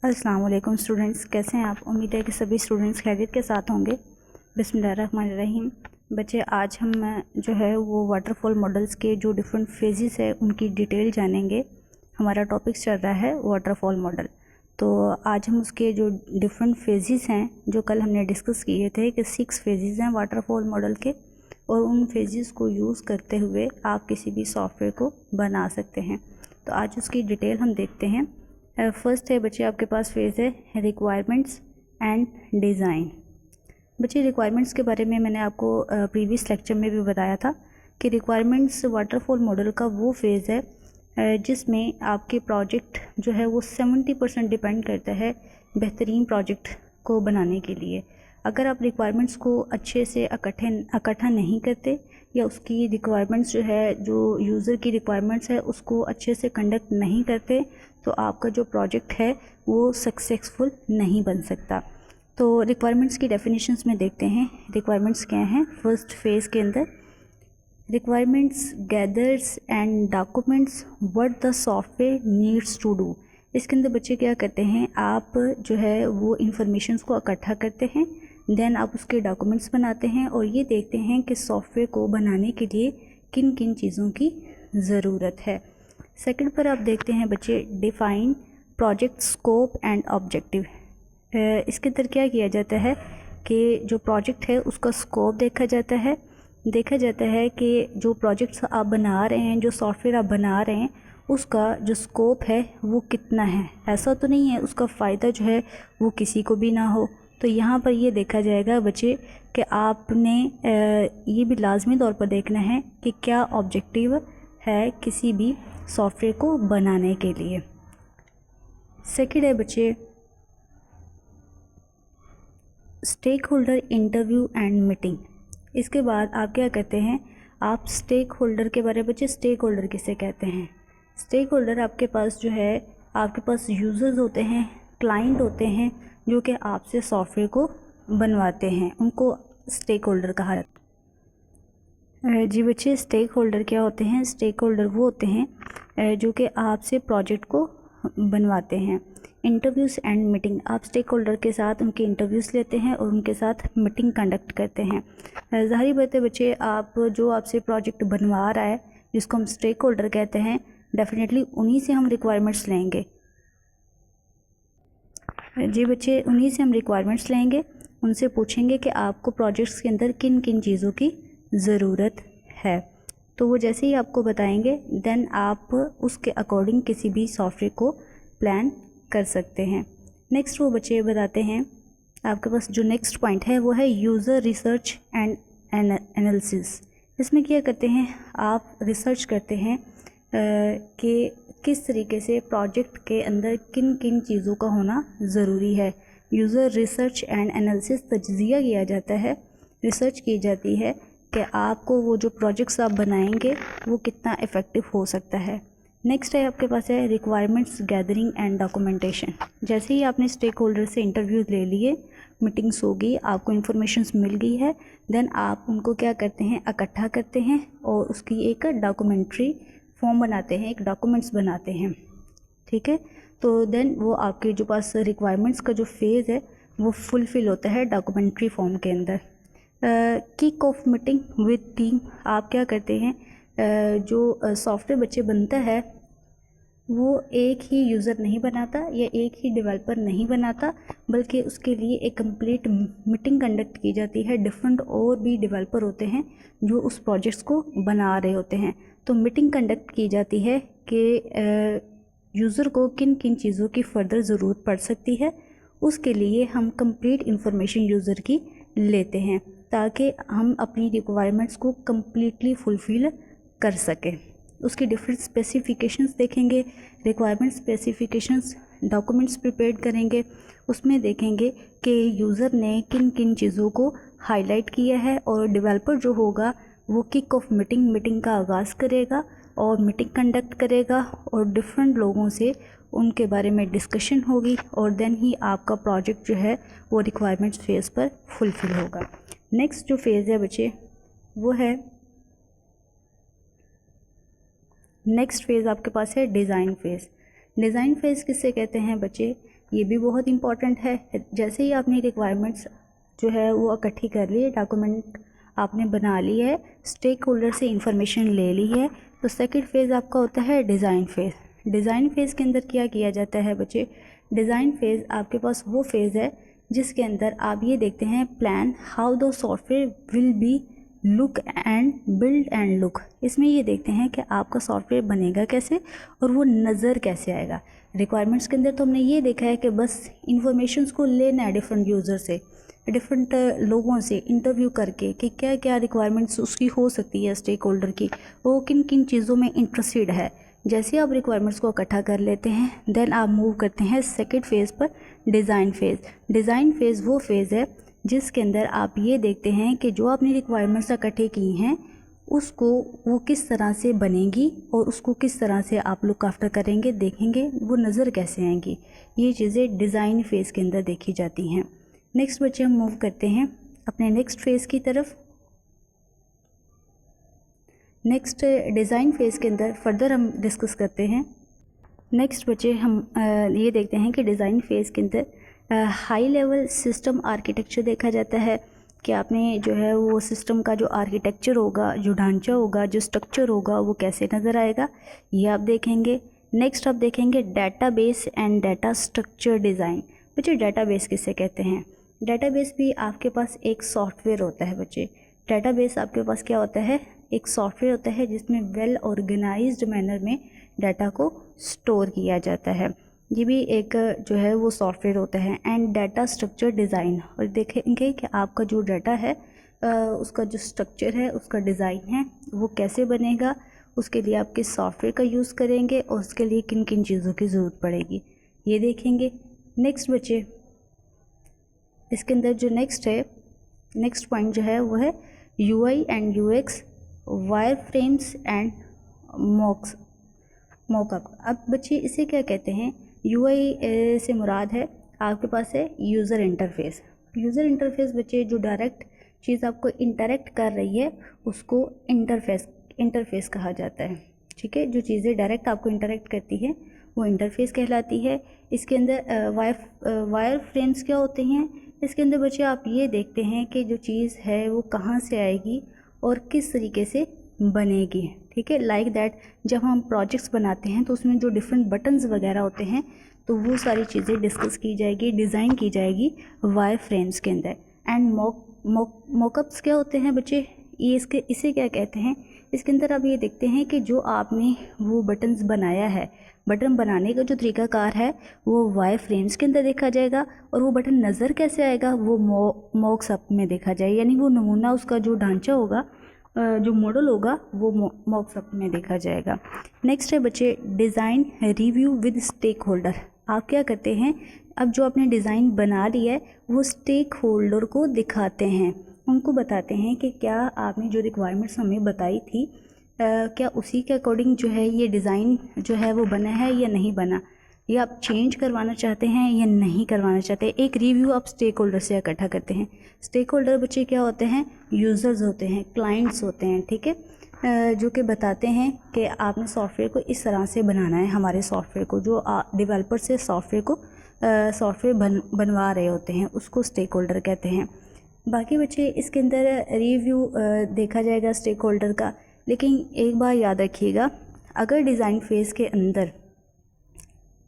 अस्सलाम वालेकुम स्टूडेंट्स, कैसे हैं आप। उम्मीद है कि सभी स्टूडेंट्स खैरियत के साथ होंगे। बिस्मिल्लाहिर्रहमानिर्रहीम। बच्चे, आज हम जो है वो वाटरफॉल मॉडल्स के जो डिफरेंट फेजेस है उनकी डिटेल जानेंगे। हमारा टॉपिक चल रहा है वाटरफॉल मॉडल। तो आज हम उसके जो डिफरेंट फेजेस हैं, जो कल हमने डिस्कस किए थे कि 6 फेजेस हैं वाटरफॉल मॉडल के, और उन फेजेस को यूज़ करते हुए आप किसी भी सॉफ्टवेयर को बना सकते हैं। तो आज उसकी डिटेल हम देखते हैं। फर्स्ट है बच्चे, आपके पास फेज़ है रिक्वायरमेंट्स एंड डिज़ाइन। बच्चे, रिक्वायरमेंट्स के बारे में मैंने आपको प्रीवियस लेक्चर में भी बताया था कि रिक्वायरमेंट्स वाटरफॉल मॉडल का वो फेज़ है जिसमें आपके प्रोजेक्ट जो है वो 70% डिपेंड करता है बेहतरीन प्रोजेक्ट को बनाने के लिए। अगर आप रिक्वायरमेंट्स को अच्छे से इकट्ठा नहीं करते या उसकी रिक्वायरमेंट्स जो है, जो यूज़र की रिक्वायरमेंट्स है, उसको अच्छे से कंडक्ट नहीं करते तो आपका जो प्रोजेक्ट है वो सक्सेसफुल नहीं बन सकता। तो रिक्वायरमेंट्स की डेफिनेशंस में देखते हैं रिक्वायरमेंट्स क्या हैं। फर्स्ट फेज़ के अंदर requirements gathers and documents what the software needs to do. इसके अंदर बच्चे क्या करते हैं, आप जो है वो इंफॉर्मेशंस को इकट्ठा करते हैं, देन आप उसके डॉक्यूमेंट्स बनाते हैं और ये देखते हैं कि सॉफ्टवेयर को बनाने के लिए किन किन चीज़ों की ज़रूरत है। सेकंड पर आप देखते हैं बच्चे define project scope and objective. इसके अंदर क्या किया जाता है कि जो प्रोजेक्ट है उसका स्कोप देखा जाता है कि जो प्रोजेक्ट्स आप बना रहे हैं, जो सॉफ्टवेयर आप बना रहे हैं, उसका जो स्कोप है वो कितना है। ऐसा तो नहीं है उसका फ़ायदा जो है वो किसी को भी ना हो। तो यहाँ पर ये देखा जाएगा बच्चे कि आपने ये भी लाजमी तौर पर देखना है कि क्या ऑब्जेक्टिव है किसी भी सॉफ्टवेयर को बनाने के लिए। सेकंड है बच्चे stakeholder interview and meeting. इसके बाद आप क्या करते हैं, आप स्टेक होल्डर के बारे में बच्चे, स्टेक होल्डर किसे कहते हैं। स्टेक होल्डर आपके पास जो है, आपके पास यूज़र्स होते हैं, क्लाइंट होते हैं जो कि आपसे सॉफ्टवेयर को बनवाते हैं, उनको स्टेक होल्डर कहा जाता है। जी बच्चे, स्टेक होल्डर क्या होते हैं। स्टेक होल्डर वो होते हैं जो कि आपसे प्रोजेक्ट को बनवाते हैं। इंटरव्यूज़ एंड मीटिंग, आप स्टेक होल्डर के साथ उनके इंटरव्यूज़ लेते हैं और उनके साथ मीटिंग कंडक्ट करते हैं। ज़ाहिर बात है बच्चे, आप जो आपसे प्रोजेक्ट बनवा रहा है जिसको हम स्टेक होल्डर कहते हैं, डेफिनेटली उन्हीं से हम रिक्वायरमेंट्स लेंगे। जी बच्चे, उन्हीं से हम रिक्वायरमेंट्स लेंगे, उनसे पूछेंगे कि आपको प्रोजेक्ट्स के अंदर किन किन चीज़ों की ज़रूरत है। तो वो जैसे ही आपको बताएंगे देन आप उसके अकॉर्डिंग किसी भी सॉफ्टवेयर को प्लान कर सकते हैं। नेक्स्ट वो बच्चे बताते हैं, आपके पास जो नेक्स्ट पॉइंट है वो है यूज़र रिसर्च एंड एनालिसिस। इसमें क्या करते हैं, आप रिसर्च करते हैं कि किस तरीके से प्रोजेक्ट के अंदर किन किन चीज़ों का होना ज़रूरी है। यूज़र रिसर्च एंड एनालिसिस, तज्ज़िया किया जाता है, रिसर्च की जाती है कि आपको वो जो प्रोजेक्ट्स आप बनाएंगे वो कितना इफ़ेक्टिव हो सकता है। नेक्स्ट है आपके पास है रिक्वायरमेंट्स गैदरिंग एंड डॉक्यूमेंटेशन। जैसे ही आपने स्टेक होल्डर से इंटरव्यू ले लिए, मीटिंग्स हो गई, आपको इन्फॉर्मेशंस मिल गई है, देन आप उनको क्या करते हैं, इकट्ठा करते हैं और उसकी एक डॉक्यूमेंट्री फॉर्म बनाते हैं, एक डॉक्यूमेंट्स बनाते हैं। ठीक है, तो देन वो आपके जो पास रिक्वायरमेंट्स का जो फेज़ है वो फुलफ़िल होता है डॉक्यूमेंट्री फॉर्म के अंदर। Kick off meeting with team, आप क्या करते हैं, जो सॉफ्टवेयर बच्चे बनता है वो एक ही यूज़र नहीं बनाता या एक ही डेवलपर नहीं बनाता, बल्कि उसके लिए एक कंप्लीट मीटिंग कंडक्ट की जाती है। डिफरेंट और भी डेवलपर होते हैं जो उस प्रोजेक्ट्स को बना रहे होते हैं। तो मीटिंग कंडक्ट की जाती है कि यूज़र को किन किन चीज़ों की फ़र्दर ज़रूरत पड़ सकती है। उसके लिए हम कंप्लीट इन्फॉर्मेशन यूज़र की लेते हैं ताकि हम अपनी रिक्वायरमेंट्स को कम्प्लीटली फुलफ़िल कर सकें। उसकी डिफरेंट स्पेसिफिकेशंस देखेंगे, रिक्वायरमेंट स्पेसिफिकेशंस, डॉक्यूमेंट्स प्रिपेयर करेंगे, उसमें देखेंगे कि यूज़र ने किन किन चीज़ों को हाईलाइट किया है, और डेवलपर जो होगा वो किक ऑफ मीटिंग का आगाज़ करेगा और मीटिंग कंडक्ट करेगा और डिफरेंट लोगों से उनके बारे में डिस्कशन होगी, और देन ही आपका प्रोजेक्ट जो है वो रिक्वायरमेंट्स फेज़ पर फुलफ़िल होगा। नेक्स्ट जो फेज़ है बच्चे वो है, नेक्स्ट फेज़ आपके पास है डिज़ाइन फेज़। डिज़ाइन फेज़ किससे कहते हैं बच्चे, ये भी बहुत इंपॉर्टेंट है। जैसे ही आपने रिक्वायरमेंट्स जो है वो इकट्ठी कर ली, डॉक्यूमेंट आपने बना ली है, स्टेक होल्डर से इंफॉर्मेशन ले ली है, तो सेकंड फेज़ आपका होता है डिज़ाइन फेज़। डिज़ाइन फेज़ के अंदर क्या किया जाता है बच्चे? डिज़ाइन फेज़ आपके पास वो फेज़ है जिसके अंदर आप ये देखते हैं plan how the software will be look and build and look. इसमें ये देखते हैं कि आपका सॉफ्टवेयर बनेगा कैसे और वो नज़र कैसे आएगा। रिक्वायरमेंट्स के अंदर तो हमने ये देखा है कि बस इंफॉर्मेशंस को लेना है डिफरेंट यूज़र से, डिफरेंट लोगों से इंटरव्यू करके कि क्या क्या रिक्वायरमेंट्स उसकी हो सकती है, स्टेक होल्डर की, वो किन किन चीज़ों में इंटरेस्टेड है। जैसे आप रिक्वायरमेंट्स को इकट्ठा कर लेते हैं देन आप मूव करते हैं सेकंड फेज़ पर, डिज़ाइन फेज़। डिज़ाइन फेज़ वो फेज़ है जिसके अंदर आप ये देखते हैं कि जो आपने रिक्वायरमेंट्स इकट्ठे की हैं उसको वो किस तरह से बनेगी और उसको किस तरह से आप लुक आफ्टर करेंगे, देखेंगे वो नज़र कैसे आएंगी। ये चीज़ें डिज़ाइन फेज़ के अंदर देखी जाती हैं। नेक्स्ट बच्चे हम मूव करते हैं अपने नेक्स्ट फेज़ की तरफ। नेक्स्ट डिज़ाइन फेज़ के अंदर फर्दर हम डिस्कस करते हैं। नेक्स्ट बच्चे हम ये देखते हैं कि डिज़ाइन फेज़ के अंदर हाई लेवल सिस्टम आर्किटेक्चर देखा जाता है कि आपने जो है वो सिस्टम का जो आर्किटेक्चर होगा, जो ढांचा होगा, जो स्ट्रक्चर होगा वो कैसे नज़र आएगा, ये आप देखेंगे। नेक्स्ट आप देखेंगे database and data structure design. बच्चे डेटाबेस किसे कहते हैं? डेटाबेस भी आपके पास एक सॉफ्टवेयर होता है बच्चे। डेटाबेस आपके पास क्या होता है? एक सॉफ्टवेयर होता है जिसमें वेल ऑर्गेनाइज्ड मैनर में डाटा को स्टोर किया जाता है। ये भी एक जो है वो सॉफ्टवेयर होता है। एंड डाटा स्ट्रक्चर डिज़ाइन, और देखेंगे कि आपका जो डाटा है उसका जो स्ट्रक्चर है, उसका डिज़ाइन है वो कैसे बनेगा, उसके लिए आप किस सॉफ्टवेयर का यूज़ करेंगे और उसके लिए किन किन चीज़ों की ज़रूरत पड़ेगी, ये देखेंगे। नेक्स्ट बच्चे इसके अंदर जो नेक्स्ट पॉइंट जो है वो है UI and UX, wire frames and mock-up. अब बच्चे इसे क्या कहते हैं? UI से मुराद है आपके पास है यूज़र इंटरफेस। यूज़र इंटरफेस बच्चे जो डायरेक्ट चीज़ आपको इंटरेक्ट कर रही है उसको इंटरफेस कहा जाता है। ठीक है, जो चीज़ें डायरेक्ट आपको इंटरेक्ट करती है वो इंटरफेस कहलाती है। इसके अंदर वायर फ्रेम्स क्या होते हैं? इसके अंदर बच्चे आप ये देखते हैं कि जो चीज़ है वो कहाँ से आएगी और किस तरीके से बनेगी। ठीक है, लाइक दैट जब हम प्रोजेक्ट्स बनाते हैं तो उसमें जो डिफरेंट बटन्स वगैरह होते हैं तो वो सारी चीज़ें डिस्कस की जाएगी, डिज़ाइन की जाएगी वायर फ्रेम्स के अंदर। एंड मॉकअप्स क्या होते हैं बच्चे? ये इसे क्या कहते हैं? इसके अंदर आप ये देखते हैं कि जो आपने वो बटन्स बनाया है, बटन बनाने का जो तरीकाकार है वो वायर फ्रेम्स के अंदर देखा जाएगा और वो बटन नज़र कैसे आएगा वो मॉक्सअप में देखा जाएगा, यानी वो नमूना उसका जो ढांचा होगा, जो मॉडल होगा वो मॉक्सअप में देखा जाएगा। नेक्स्ट है बच्चे design review with stakeholder. आप क्या करते हैं, अब जो आपने डिज़ाइन बना लिया है वो स्टेक होल्डर को दिखाते हैं, उनको बताते हैं कि क्या आपने जो रिक्वायरमेंट्स हमें बताई थी क्या उसी के अकॉर्डिंग जो है ये डिज़ाइन जो है वो बना है या नहीं बना, या आप चेंज करवाना चाहते हैं या नहीं करवाना चाहते। एक रिव्यू आप स्टेक होल्डर से इकट्ठा करते हैं। स्टेक होल्डर बच्चे क्या होते हैं? यूज़र्स होते हैं, क्लाइंट्स होते हैं। ठीक है, जो कि बताते हैं कि आपने सॉफ्टवेयर को इस तरह से बनाना है, हमारे सॉफ्टवेयर को, जो डेवलपर से सॉफ्टवेयर बनवा रहे होते हैं उसको स्टेक होल्डर कहते हैं। बाकी बच्चे इसके अंदर रिव्यू देखा जाएगा स्टेक होल्डर का, लेकिन एक बार याद रखिएगा, अगर डिज़ाइन फेज़ के अंदर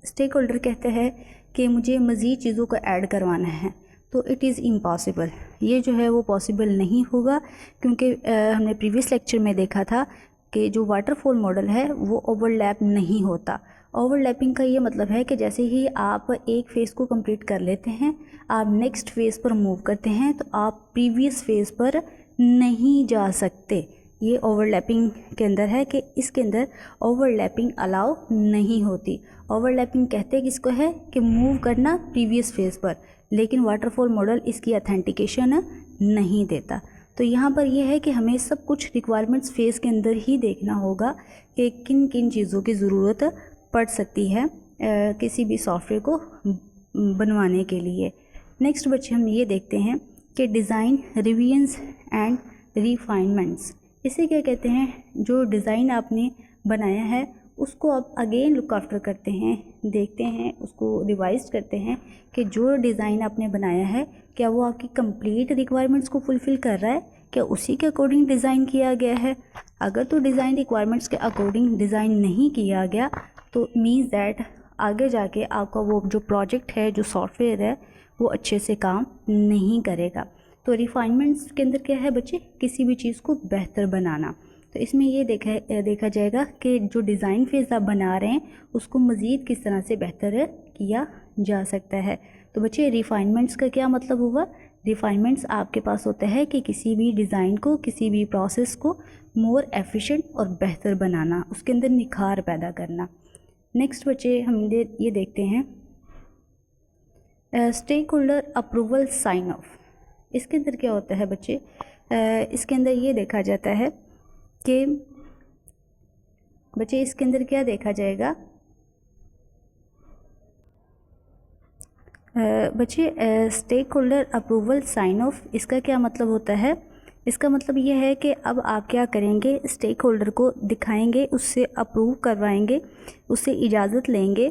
स्टेक होल्डर कहते हैं कि मुझे मज़ीद चीज़ों को ऐड करवाना है तो इट इज़ इम्पॉसिबल, ये जो है वो पॉसिबल नहीं होगा, क्योंकि हमने प्रीवियस लेक्चर में देखा था कि जो वाटरफॉल मॉडल है वो ओवरलैप नहीं होता। ओवरलैपिंग का ये मतलब है कि जैसे ही आप एक फ़ेज़ को कंप्लीट कर लेते हैं, आप नेक्स्ट फेज़ पर मूव करते हैं तो आप प्रीवियस फेज़ पर नहीं जा सकते। ये ओवरलैपिंग के अंदर है कि इसके अंदर ओवरलैपिंग अलाउ नहीं होती। ओवरलैपिंग कहते किसको है कि मूव करना प्रीवियस फेज़ पर, लेकिन वाटरफॉल मॉडल इसकी अथेंटिकेशन नहीं देता। तो यहाँ पर यह है कि हमें सब कुछ रिक्वायरमेंट्स फेज़ के अंदर ही देखना होगा कि किन किन चीज़ों की ज़रूरत पड़ सकती है किसी भी सॉफ्टवेयर को बनवाने के लिए। नेक्स्ट बच्चे हम ये देखते हैं कि डिज़ाइन रिवीजन्स एंड रिफाइनमेंट्स। इसे क्या कहते हैं? जो डिज़ाइन आपने बनाया है उसको आप अगेन लुक आफ्टर करते हैं, देखते हैं, उसको रिवाइज करते हैं कि जो डिज़ाइन आपने बनाया है क्या वो आपकी कंप्लीट रिक्वायरमेंट्स को फुलफ़िल कर रहा है, क्या उसी के अकॉर्डिंग डिज़ाइन किया गया है। अगर तो डिज़ाइन रिक्वायरमेंट्स के अकॉर्डिंग डिज़ाइन नहीं किया गया तो मीन्स दैट आगे जाके आपका वो जो प्रोजेक्ट है, जो सॉफ्टवेयर है, वो अच्छे से काम नहीं करेगा। तो रिफाइनमेंट्स के अंदर क्या है बच्चे, किसी भी चीज़ को बेहतर बनाना। तो इसमें ये देखा जाएगा कि जो डिज़ाइन फेज़ आप बना रहे हैं उसको मज़ीद किस तरह से बेहतर किया जा सकता है। तो बच्चे रिफाइनमेंट्स का क्या मतलब हुआ, रिफाइनमेंट्स आपके पास होता है कि किसी भी डिज़ाइन को, किसी भी प्रोसेस को मोर एफिशिएंट और बेहतर बनाना, उसके अंदर निखार पैदा करना। नेक्स्ट बच्चे हम ये देखते हैं stakeholder approval sign off. इसके अंदर क्या होता है बच्चे, इसके अंदर ये देखा जाता है कि बच्चे इसके अंदर क्या देखा जाएगा, बच्चे stakeholder approval sign off, इसका क्या मतलब होता है। इसका मतलब ये है कि अब आप क्या करेंगे, स्टेक होल्डर को दिखाएंगे, उससे अप्रूव करवाएंगे, उससे इजाज़त लेंगे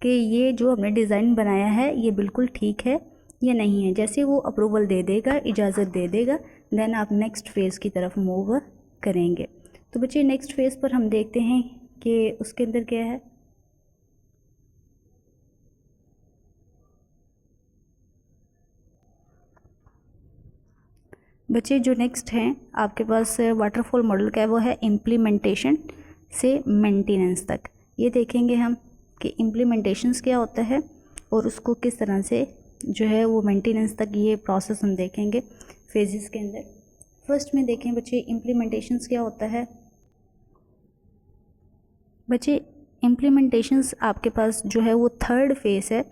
कि ये जो हमने डिज़ाइन बनाया है ये बिल्कुल ठीक है या नहीं है। जैसे वो अप्रूवल दे देगा, इजाज़त दे देगा, देन आप नेक्स्ट फेज़ की तरफ मूव करेंगे। तो बच्चे नेक्स्ट फेज़ पर हम देखते हैं कि उसके अंदर क्या है। बच्चे जो नेक्स्ट हैं आपके पास वाटरफॉल मॉडल का है, वो है इम्प्लीमेंटेशन से मेंटेनेंस तक। ये देखेंगे हम कि इम्प्लीमेंटेशंस क्या होता है और उसको किस तरह से जो है वो मेंटेनेंस तक, ये प्रोसेस हम देखेंगे फेजेस के अंदर। फर्स्ट में देखें बच्चे इम्प्लीमेंटेशंस क्या होता है। बच्चे इम्प्लीमेंटेशंस आपके पास जो है वो थर्ड फेज़ है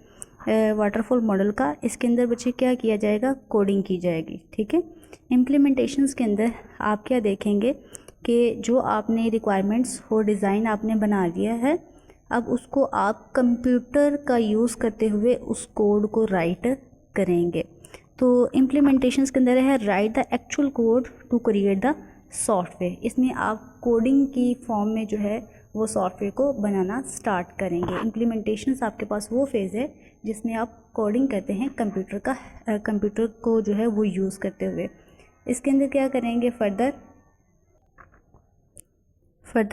वाटरफॉल मॉडल का। इसके अंदर बच्चे क्या किया जाएगा, कोडिंग की जाएगी। ठीक है, इम्प्लीमेंटेशंस के अंदर आप क्या देखेंगे कि जो आपने रिक्वायरमेंट्स और डिज़ाइन आपने बना लिया है, अब उसको आप कंप्यूटर का यूज़ करते हुए उस कोड को राइट करेंगे। तो इम्प्लीमेंटेशंस के अंदर है write the actual code to create the software. इसमें आप कोडिंग की फॉर्म में जो है वो सॉफ्टवेयर को बनाना स्टार्ट करेंगे। इम्प्लीमेंटेशंस आपके पास वो फेज़ है जिसमें आप कोडिंग करते हैं कंप्यूटर को जो है वो यूज़ करते हुए। इसके अंदर क्या करेंगे फर्दर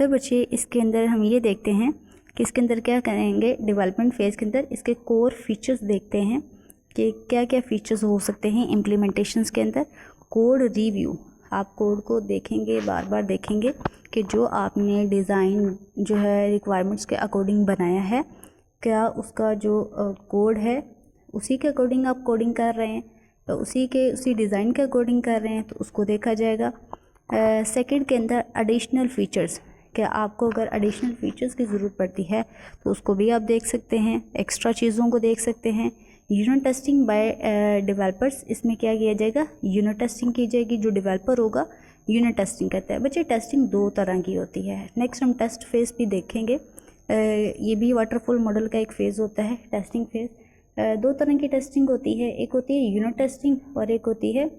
बच्चे, इसके अंदर हम ये देखते हैं कि इसके अंदर क्या करेंगे, डेवलपमेंट फेज़ के अंदर इसके कोर फीचर्स देखते हैं कि क्या क्या फ़ीचर्स हो सकते हैं इम्प्लीमेंटेशंस के अंदर। कोड रिव्यू, आप कोड को देखेंगे, बार बार देखेंगे कि जो आपने डिज़ाइन जो है रिक्वायरमेंट्स के अकॉर्डिंग बनाया है, क्या उसका जो कोड है उसी के अकॉर्डिंग आप कोडिंग कर रहे हैं, तो उसी डिज़ाइन के अकॉर्डिंग कर रहे हैं, तो उसको देखा जाएगा। सेकंड के अंदर एडिशनल फ़ीचर्स, क्या आपको अगर एडिशनल फ़ीचर्स की ज़रूरत पड़ती है तो उसको भी आप देख सकते हैं, एक्स्ट्रा चीज़ों को देख सकते हैं। यूनिट टेस्टिंग बाय डेवलपर्स, इसमें क्या किया जाएगा, यूनिट टेस्टिंग की जाएगी। जो डेवलपर होगा यूनिट टेस्टिंग करता है। बच्चे टेस्टिंग दो तरह की होती है। नेक्स्ट हम टेस्ट फेज़ भी देखेंगे। ये भी वाटरफॉल मॉडल का एक फ़ेज़ होता है, टेस्टिंग फेज़। दो तरह की टेस्टिंग होती है, एक होती है यूनिट टेस्टिंग और एक होती है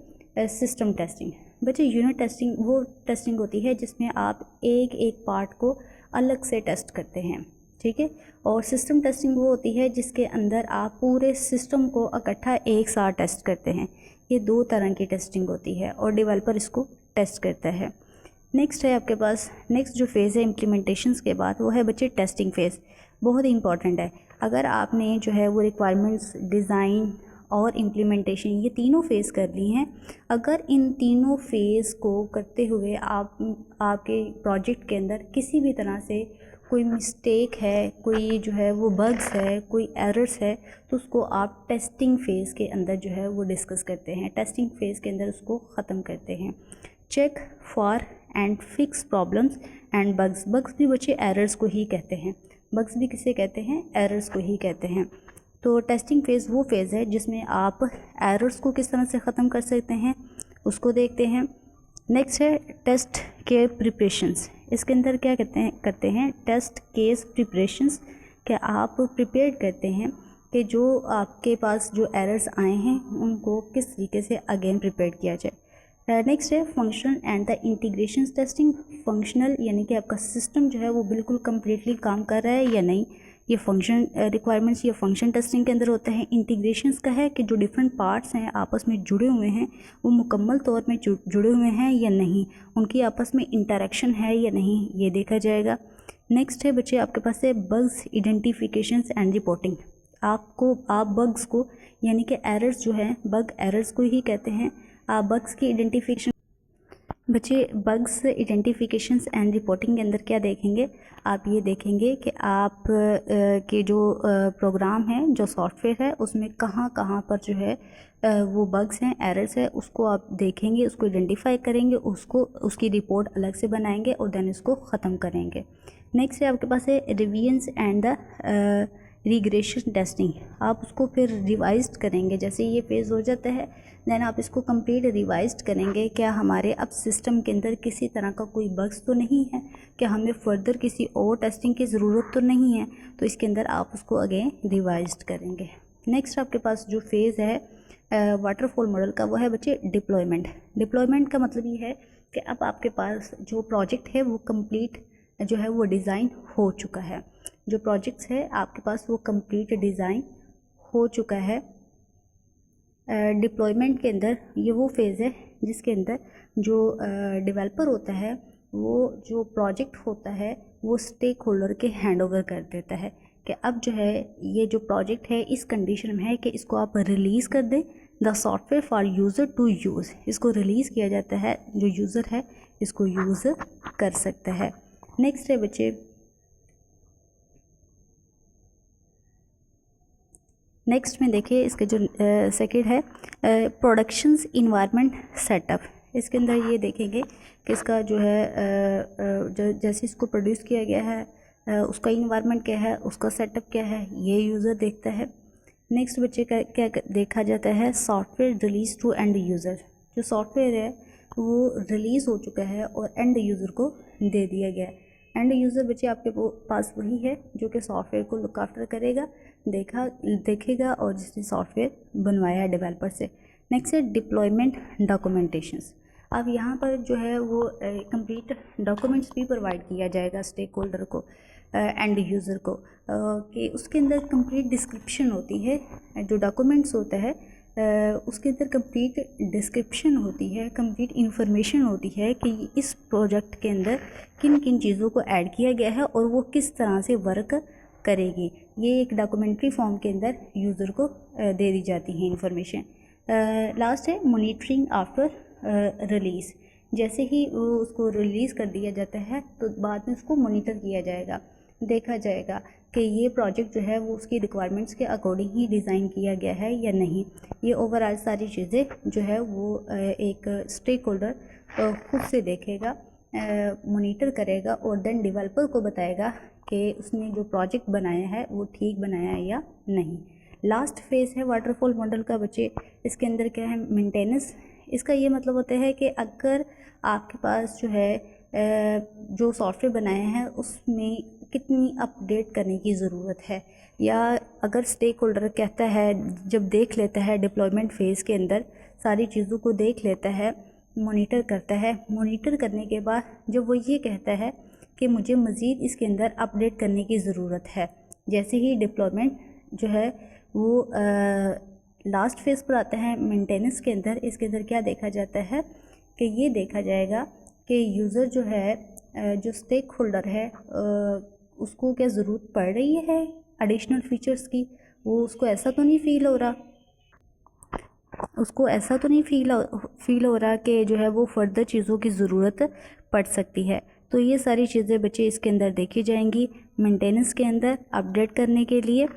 सिस्टम टेस्टिंग। बच्चे यूनिट टेस्टिंग वो टेस्टिंग होती है जिसमें आप एक एक पार्ट को अलग से टेस्ट करते हैं, ठीक है। और सिस्टम टेस्टिंग वो होती है जिसके अंदर आप पूरे सिस्टम को इकट्ठा एक साथ टेस्ट करते हैं। ये दो तरह की टेस्टिंग होती है और डेवलपर इसको टेस्ट करता है। नेक्स्ट है आपके पास, नेक्स्ट जो फेज़ है इम्प्लीमेंटेशंस के बाद, वो है बच्चे टेस्टिंग फेज़। बहुत ही इंपॉर्टेंट है। अगर आपने जो है वो रिक्वायरमेंट्स, डिज़ाइन और इम्प्लीमेंटेशन, ये तीनों फेज़ कर ली हैं, अगर इन तीनों फेज़ को करते हुए आपके प्रोजेक्ट के अंदर किसी भी तरह से कोई मिस्टेक है, कोई जो है वो बग्स है, कोई एरर्स है, तो उसको आप टेस्टिंग फ़ेज़ के अंदर जो है वो डिस्कस करते हैं। टेस्टिंग फ़ेज़ के अंदर उसको ख़त्म करते हैं। Check for and fix problems and bugs. Bugs भी बच्चे एरर्स को ही कहते हैं। बग्स भी किसे कहते हैं, एरर्स को ही कहते हैं। तो टेस्टिंग फेज़ वो फेज़ है जिसमें आप एरर्स को किस तरह से ख़त्म कर सकते हैं, उसको देखते हैं। नेक्स्ट है टेस्ट केयर प्रिपरेशंस। इसके अंदर क्या करते हैं टेस्ट केस प्रिपरेशंस। क्या आप प्रिपेयर करते हैं कि जो आपके पास जो एरर्स आए हैं उनको किस तरीके से अगेन प्रिपेयर किया जाए। नेक्स्ट है functional and the integration testing. Functional यानी कि आपका सिस्टम जो है वो बिल्कुल कम्प्लीटली काम कर रहा है या नहीं, ये फंक्शन रिक्वायरमेंट्स या फंक्शन टेस्टिंग के अंदर होता है। इंटीग्रेशंस का है कि जो डिफरेंट पार्ट्स हैं आपस में जुड़े हुए हैं वो मुकम्मल तौर में जुड़े हुए हैं या नहीं, उनकी आपस में इंटरेक्शन है या नहीं, ये देखा जाएगा। नेक्स्ट है बच्चे आपके पास है बग्स आइडेंटिफिकेशंस एंड रिपोर्टिंग। आप बग्स को यानी कि एरर्स जो है, बग एरर्स को ही कहते हैं। आप बग्स की आइडेंटिफिकेशन बच्चे बग्स आइडेंटिफिकेशंस एंड रिपोर्टिंग के अंदर क्या देखेंगे, आप ये देखेंगे कि आप के जो प्रोग्राम है, जो सॉफ्टवेयर है, उसमें कहाँ कहाँ पर जो है वो बग्स हैं, एरर्स है, उसको आप देखेंगे, उसको आइडेंटिफाई करेंगे, उसकी रिपोर्ट अलग से बनाएंगे और देन उसको ख़त्म करेंगे। नेक्स्ट है आपके पास है revisions and the regression testing. आप उसको फिर रिवाइज्ड करेंगे, जैसे ये फेज़ हो जाता है देन आप इसको कंप्लीट रिवाइज्ड करेंगे, क्या हमारे अब सिस्टम के अंदर किसी तरह का कोई बग्स तो नहीं है, क्या हमें फर्दर किसी और टेस्टिंग की ज़रूरत तो नहीं है, तो इसके अंदर आप उसको अगेन रिवाइज्ड करेंगे। नेक्स्ट आपके पास जो फेज़ है वाटरफॉल मॉडल का, वो है बच्चे डिप्लॉयमेंट। डिप्लॉयमेंट का मतलब ये है कि अब आपके पास जो प्रोजेक्ट है वो कंप्लीट जो है वो डिज़ाइन हो चुका है, जो प्रोजेक्ट्स है आपके पास वो कंप्लीट डिज़ाइन हो चुका है। डिप्लॉयमेंट के अंदर ये वो फेज़ है जिसके अंदर जो डेवलपर होता है वो जो प्रोजेक्ट होता है वो स्टेक होल्डर के हैंड ओवर कर देता है कि अब जो है ये जो प्रोजेक्ट है इस कंडीशन में है कि इसको आप रिलीज़ कर दें, the software for user to use. इसको रिलीज़ किया जाता है, जो यूज़र है इसको यूज़ कर सकता है। नेक्स्ट है बच्चे नेक्स्ट में देखिए इसके जो सेकंड है प्रोडक्शंस इन्वायरमेंट सेटअप। इसके अंदर ये देखेंगे कि इसका जो है जैसे इसको प्रोड्यूस किया गया है उसका इन्वायरमेंट क्या है, उसका सेटअप क्या है, ये यूज़र देखता है। नेक्स्ट बच्चे का क्या देखा जाता है, software release to end user. जो सॉफ्टवेयर है वो रिलीज़ हो चुका है और एंड यूज़र को दे दिया गया है। एंड यूज़र बच्चे आपके पास वही है जो कि सॉफ्टवेयर को लुक आफ्टर करेगा, देखेगा और जिसने सॉफ्टवेयर बनवाया है डेवलपर से। नेक्स्ट है डिप्लॉयमेंट डॉक्यूमेंटेशंस। अब यहाँ पर जो है वो कंप्लीट डॉक्यूमेंट्स भी प्रोवाइड किया जाएगा स्टेक होल्डर को, एंड यूज़र को, कि उसके अंदर कंप्लीट डिस्क्रिप्शन होती है। जो डॉक्यूमेंट्स होता है उसके अंदर कंप्लीट डिस्क्रिप्शन होती है, कंप्लीट इन्फॉर्मेशन होती है कि इस प्रोजेक्ट के अंदर किन किन चीज़ों को ऐड किया गया है और वो किस तरह से वर्क करेगी। ये एक डॉक्यूमेंट्री फॉर्म के अंदर यूज़र को दे दी जाती है इन्फॉर्मेशन। लास्ट है मॉनिटरिंग आफ्टर रिलीज़। जैसे ही वो उसको रिलीज़ कर दिया जाता है तो बाद में उसको मॉनिटर किया जाएगा, देखा जाएगा कि ये प्रोजेक्ट जो है वो उसकी रिक्वायरमेंट्स के अकॉर्डिंग ही डिज़ाइन किया गया है या नहीं। ये ओवरऑल सारी चीज़ें जो है वो एक स्टेक होल्डर खुद से देखेगा, मॉनिटर करेगा और देन डेवलपर को बताएगा कि उसने जो प्रोजेक्ट बनाया है वो ठीक बनाया है या नहीं। लास्ट फेज़ है वाटरफॉल मॉडल का बच्चे। इसके अंदर क्या है, मेंटेनेंस। इसका ये मतलब होता है कि अगर आपके पास जो है जो सॉफ्टवेयर बनाया है उसमें कितनी अपडेट करने की ज़रूरत है, या अगर स्टेक होल्डर कहता है, जब देख लेता है डिप्लॉयमेंट फ़ेज़ के अंदर सारी चीज़ों को देख लेता है, मॉनिटर करता है, मॉनिटर करने के बाद जब वो ये कहता है कि मुझे मज़ीद इसके अंदर अपडेट करने की ज़रूरत है, जैसे ही डिप्लॉयमेंट जो है वो लास्ट फेज़ पर आता है मेंटेनेंस के अंदर, इसके अंदर क्या देखा जाता है कि ये देखा जाएगा कि यूज़र जो है जो स्टेक होल्डर है उसको क्या ज़रूरत पड़ रही है एडिशनल फीचर्स की, वो उसको ऐसा तो नहीं फ़ील हो रहा, उसको ऐसा तो नहीं फ़ील हो रहा कि जो है वो फर्दर चीज़ों की ज़रूरत पड़ सकती है। तो ये सारी चीज़ें बच्चे इसके अंदर देखी जाएंगी मेंटेनेंस के अंदर अपडेट करने के लिए।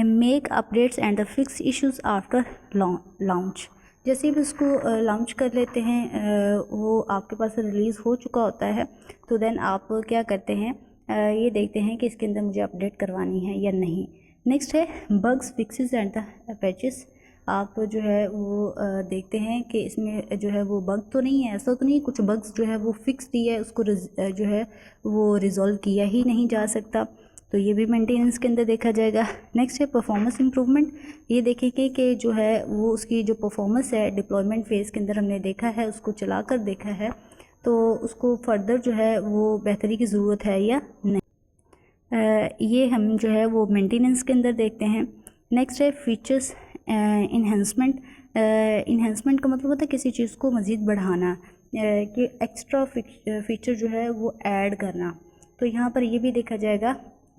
Make updates and the fix issues after launch. जैसे भी उसको लॉन्च कर लेते हैं वो आपके पास रिलीज़ हो चुका होता है, तो देन आप क्या करते हैं, ये देखते हैं कि इसके अंदर मुझे अपडेट करवानी है या नहीं। नेक्स्ट है bugs fixes and the patches. आप जो है वो देखते हैं कि इसमें जो है वो बग तो नहीं है, ऐसा तो नहीं कुछ बग्स जो है वो फिक्स दिया है उसको जो है वो रिज़ॉल्व किया ही नहीं जा सकता। तो ये भी मेंटेनेंस के अंदर देखा जाएगा। नेक्स्ट है परफॉर्मेंस इम्प्रूवमेंट। ये देखेंगे कि जो है वो उसकी जो परफॉर्मेंस है डिप्लॉयमेंट फेज़ के अंदर हमने देखा है, उसको चला कर देखा है, तो उसको फर्दर जो है वो बेहतरी की ज़रूरत है या नहीं। ये हम जो है वो मेंटेनेंस के अंदर देखते हैं। नेक्स्ट है फीचर्स इन्हेंसमेंट। इन्हेंसमेंट का मतलब होता है किसी चीज़ को मज़ीद बढ़ाना, कि एक्स्ट्रा फीचर जो है वो ऐड करना। तो यहाँ पर ये भी देखा जाएगा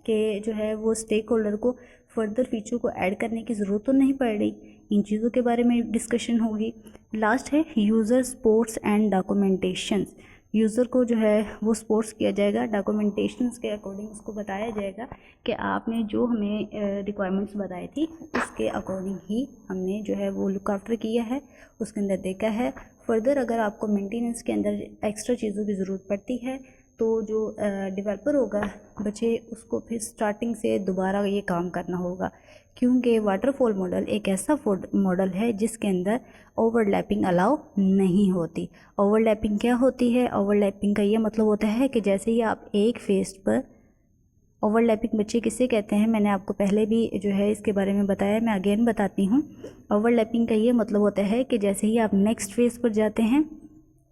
कि जो है वो स्टेक होल्डर को फर्दर फीचर को ऐड करने की ज़रूरत तो नहीं पड़ रही, इन चीज़ों के बारे में डिस्कशन होगी। लास्ट है user supports and documentations. User को जो है वो सपोर्ट्स किया जाएगा, डॉक्यूमेंटेशंस के अकॉर्डिंग उसको बताया जाएगा कि आपने जो हमें रिक्वायरमेंट्स बताई थी उसके अकॉर्डिंग ही हमने जो है वो लुक आफ्टर किया है, उसके अंदर देखा है। फर्दर अगर आपको मेंटेनेंस के अंदर एक्स्ट्रा चीज़ों की ज़रूरत पड़ती है तो जो डेवलपर होगा बच्चे उसको फिर स्टार्टिंग से दोबारा ये काम करना होगा, क्योंकि वाटरफॉल मॉडल एक ऐसा मॉडल है जिसके अंदर ओवरलैपिंग अलाउ नहीं होती। ओवरलैपिंग क्या होती है? ओवरलैपिंग का ये मतलब होता है कि जैसे ही आप एक फेज पर ओवरलैपिंग बच्चे किसे कहते हैं, मैंने आपको पहले भी जो है इसके बारे में बताया, मैं अगेन बताती हूँ। ओवरलैपिंग का ये मतलब होता है कि जैसे ही आप नेक्स्ट फेज़ पर जाते हैं,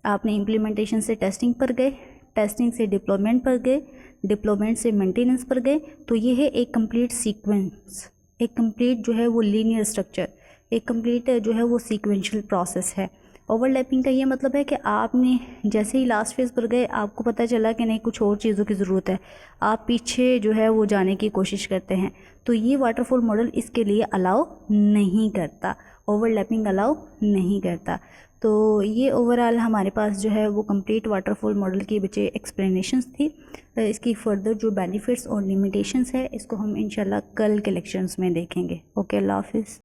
आपने इम्प्लीमेंटेशन से टेस्टिंग पर गए, टेस्टिंग से डिप्लॉयमेंट पर गए, डिप्लॉयमेंट से मेंटेनेंस पर गए, तो ये है एक कंप्लीट सीक्वेंस, एक कंप्लीट जो है वो लीनियर स्ट्रक्चर, एक कंप्लीट जो है वो सीक्वेंशियल प्रोसेस है। ओवरलैपिंग का ये मतलब है कि आपने जैसे ही लास्ट फेज़ पर गए आपको पता चला कि नहीं कुछ और चीज़ों की ज़रूरत है, आप पीछे जो है वो जाने की कोशिश करते हैं, तो ये वाटरफॉल मॉडल इसके लिए अलाउ नहीं करता, ओवरलैपिंग अलाउ नहीं करता। तो ये ओवरऑल हमारे पास जो है वो कंप्लीट वाटरफॉल मॉडल की बच्चे एक्सप्लेनेशंस थी। इसकी फर्दर जो बेनिफिट्स और लिमिटेशंस है इसको हम इंशाल्लाह कल के लेक्चर्स में देखेंगे। ओके, अल्लाह हाफिज़।